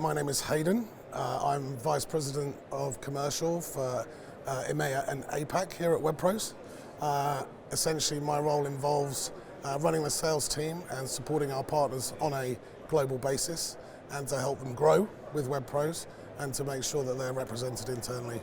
My name is Haydn. I'm Vice President of Commercial for EMEA and APAC here at WebPros. Essentially, my role involves running the sales team and supporting our partners on a global basis, and to help them grow with WebPros and to make sure that they're represented internally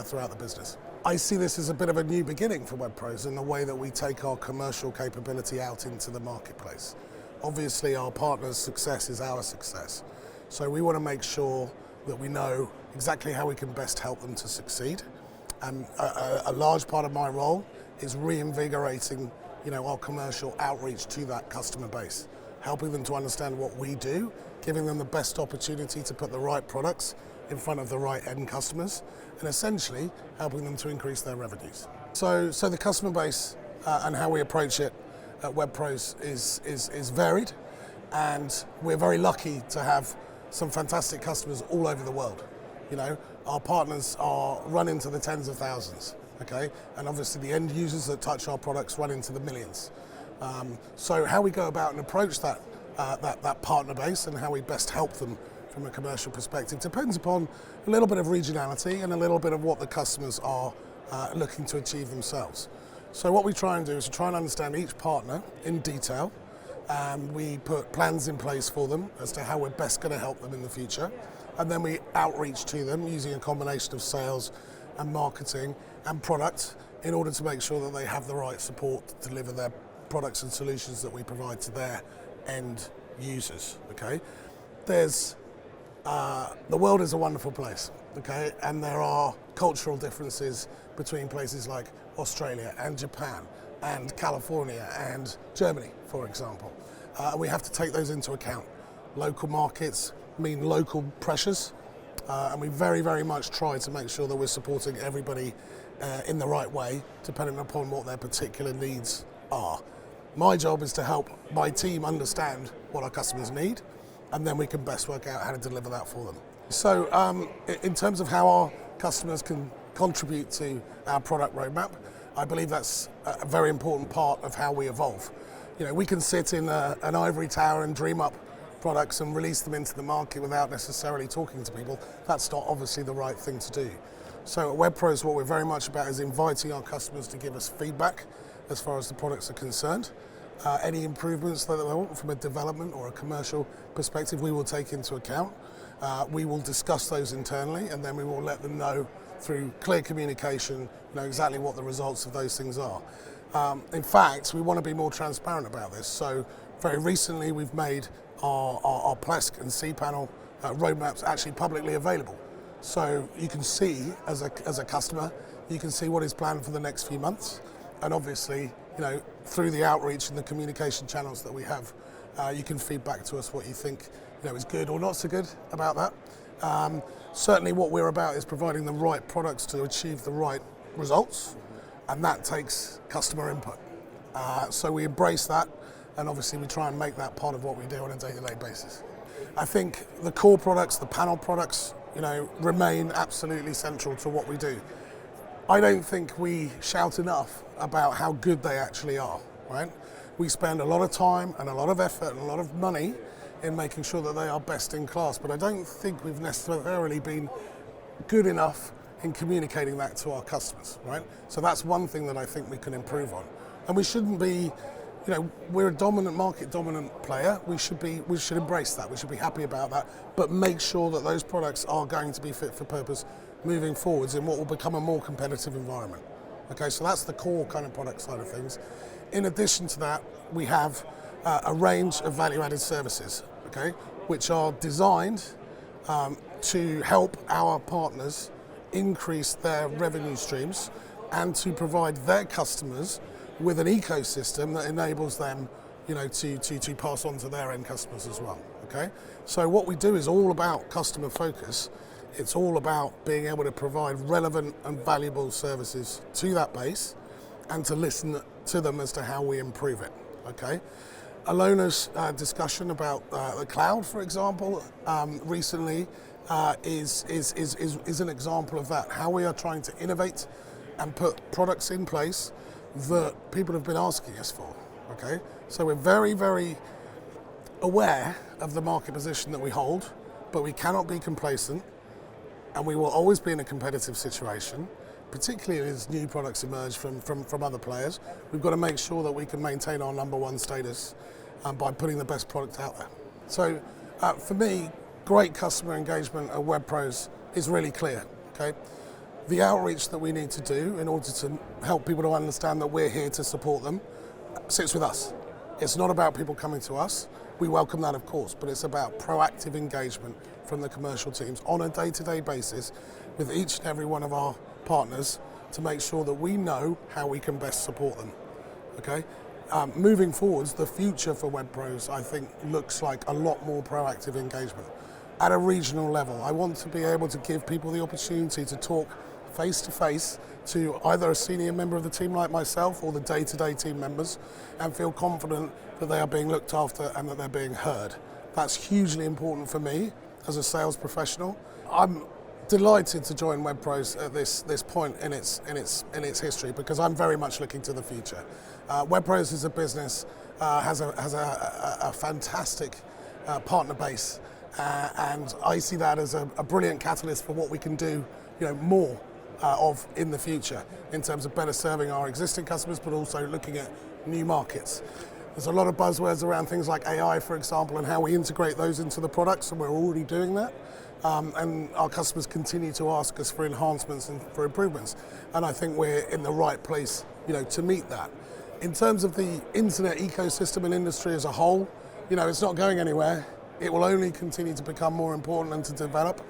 throughout the business. I see this as a bit of a new beginning for WebPros in the way that we take our commercial capability out into the marketplace. Obviously, our partners' success is our success. So we want to make sure that we know exactly how we can best help them to succeed. And a large part of my role is reinvigorating, our commercial outreach to that customer base, helping them to understand what we do, giving them the best opportunity to put the right products in front of the right end customers, and essentially helping them to increase their revenues. So the customer base and how we approach it at WebPros is varied, and we're very lucky to have some fantastic customers all over the world. Our partners run into the tens of thousands, okay? And obviously the end users that touch our products run into the millions. So how we go about and approach that partner base and how we best help them from a commercial perspective depends upon a little bit of regionality and a little bit of what the customers are looking to achieve themselves. So what we try and do is try and understand each partner in detail. We put plans in place for them as to how we're best going to help them in the future, and then we outreach to them using a combination of sales and marketing and product in order to make sure that they have the right support to deliver their products and solutions that we provide to their end users. Okay, the world is a wonderful place, okay, and there are cultural differences between places like Australia and Japan and California and Germany, for example. We have to take those into account. Local markets mean local pressures, and we very, very much try to make sure that we're supporting everybody in the right way, depending upon what their particular needs are. My job is to help my team understand what our customers need, and then we can best work out how to deliver that for them. So in terms of how our customers can contribute to our product roadmap, I believe that's a very important part of how we evolve. We can sit in an ivory tower and dream up products and release them into the market without necessarily talking to people. That's not obviously the right thing to do. So at WebPros, what we're very much about is inviting our customers to give us feedback as far as the products are concerned. Any improvements that they want from a development or a commercial perspective, we will take into account. We will discuss those internally, and then we will let them know through clear communication, exactly what the results of those things are. In fact, we want to be more transparent about this. So very recently, we've made our Plesk and cPanel roadmaps actually publicly available. So you can see, as a customer, you can see what is planned for the next few months. And obviously, through the outreach and the communication channels that we have, you can feed back to us what you think is good or not so good about that. Certainly what we're about is providing the right products to achieve the right results, and that takes customer input. So we embrace that, and obviously we try and make that part of what we do on a day-to-day basis. I think the core products, the panel products, remain absolutely central to what we do. I don't think we shout enough about how good they actually are, right? We spend a lot of time and a lot of effort and a lot of money in making sure that they are best in class, but I don't think we've necessarily been good enough in communicating that to our customers, right? So that's one thing that I think we can improve on. And we shouldn't be, we're a market dominant player. We should embrace that. We should be happy about that, but make sure that those products are going to be fit for purpose moving forwards in what will become a more competitive environment. Okay, so that's the core kind of product side of things. In addition to that, we have a range of value-added services, okay, which are designed to help our partners increase their revenue streams and to provide their customers with an ecosystem that enables them, to pass on to their end customers as well. Okay, so what we do is all about customer focus. It's all about being able to provide relevant and valuable services to that base and to listen to them as to how we improve it. Okay. Alona's discussion about the cloud, for example, recently is an example of that. How we are trying to innovate and put products in place that people have been asking us for. Okay, so we're very, very aware of the market position that we hold, but we cannot be complacent, and we will always be in a competitive situation, particularly as new products emerge from other players. We've got to make sure that we can maintain our number one status by putting the best product out there. So for me, great customer engagement at WebPros is really clear. Okay, the outreach that we need to do in order to help people to understand that we're here to support them sits with us. It's not about people coming to us. We welcome that, of course, but it's about proactive engagement from the commercial teams on a day-to-day basis with each and every one of our partners to make sure that we know how we can best support them. Okay. Moving forwards, the future for WebPros, I think, looks like a lot more proactive engagement. At a regional level, I want to be able to give people the opportunity to talk face-to-face to either a senior member of the team like myself or the day-to-day team members and feel confident that they are being looked after and that they're being heard. That's hugely important for me as a sales professional. I'm delighted to join WebPros at this point in its history because I'm very much looking to the future. WebPros as a business has a fantastic partner base, and I see that as a brilliant catalyst for what we can do, more of in the future in terms of better serving our existing customers, but also looking at new markets. There's a lot of buzzwords around things like AI, for example, and how we integrate those into the products, and we're already doing that. And our customers continue to ask us for enhancements and for improvements. And I think we're in the right place, to meet that. In terms of the internet ecosystem and industry as a whole, it's not going anywhere. It will only continue to become more important and to develop.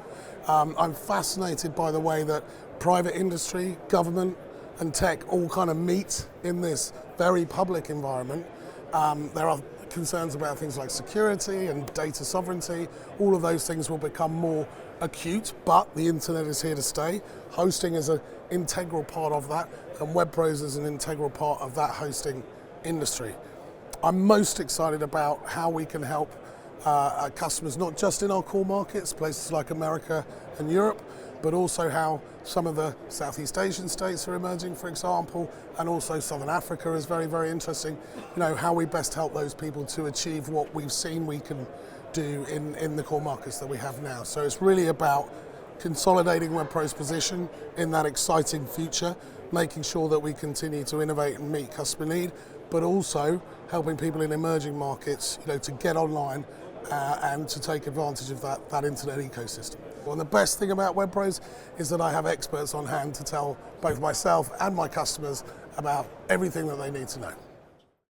I'm fascinated by the way that private industry, government, and tech all kind of meet in this very public environment. There are concerns about things like security and data sovereignty. All of those things will become more acute, but the internet is here to stay. Hosting is an integral part of that, and WebPros is an integral part of that hosting industry. I'm most excited about how we can help our customers, not just in our core markets, places like America and Europe, but also how some of the Southeast Asian states are emerging, for example, and also Southern Africa is very, very interesting. How we best help those people to achieve what we've seen we can do in the core markets that we have now. So it's really about consolidating WebPros' position in that exciting future, making sure that we continue to innovate and meet customer need, but also helping people in emerging markets, to get online and to take advantage of that internet ecosystem. And the best thing about WebPros is that I have experts on hand to tell both myself and my customers about everything that they need to know.